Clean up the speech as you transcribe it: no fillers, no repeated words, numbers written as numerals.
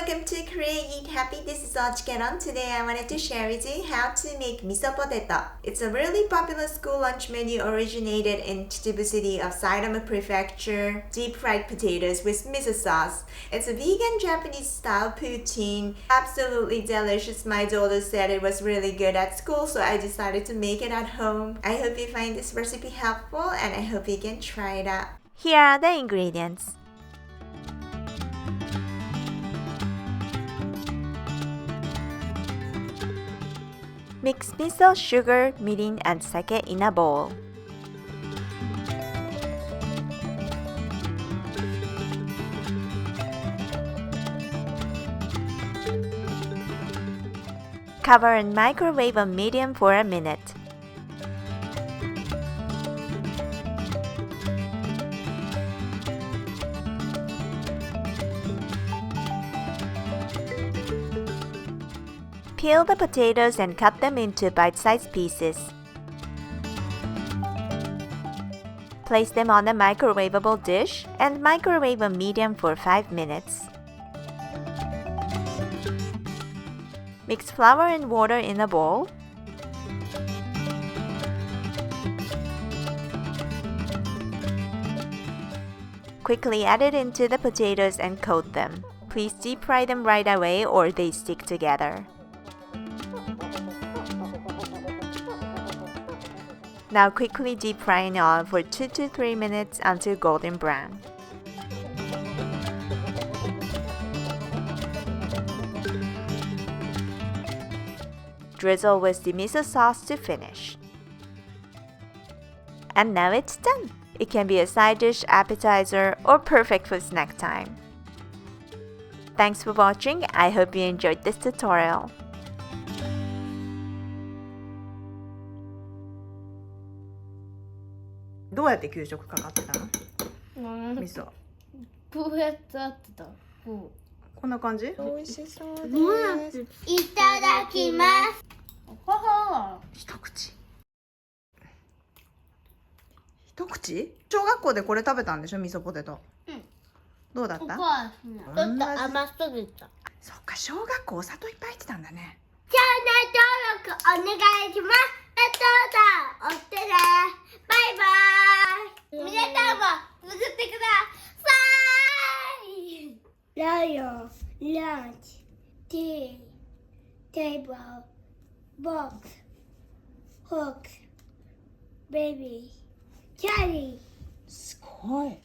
welcome to Korea Eat Happy. This is OCHIKERON. Today I wanted to share with you how to make Miso Potato. It's a really popular school lunch menu originated in Chichibu city of Saitama prefecture. Deep fried potatoes with miso sauce. It's a vegan Japanese style poutine. Absolutely delicious. My daughter said it was really good at school, so I decided to make it at home. I hope you find this recipe helpful and I hope you can try it out. Here are the ingredients. Mix miso, sugar, mirin, and sake in a bowl. Cover and microwave on medium for a minute. Peel the potatoes and cut them into bite-sized pieces. Place them on a microwavable dish and microwave on medium for 5 minutes. Mix flour and water in a bowl. Quickly add it into the potatoes and coat them. Please deep fry them right away or they stick together. Now quickly deep fry in oil for 2 to 3 minutes until golden brown. Drizzle with the miso sauce to finish. And now it's done! It can be a side dish, appetizer, or perfect for snack time. Thanks for watching. I hope you enjoyed this tutorial. (どうやって給食かかってたの？味噌。こうやってあってた。ここんな感じ？美味しそうです。いただきます。一口。一口？小学校でこれ食べたんでしょ、味噌ポテト。うん。どうだった？ちょっと甘すぎた。そっか、小学校お砂糖いっぱい入ってたんだね。チャンネル登録お願いします。押してね。バイバイ。皆さんも作ってください。ライオン、ランチ、ティー、テーブル、ボックス、ホーク、ベビー、キャリー。すごい。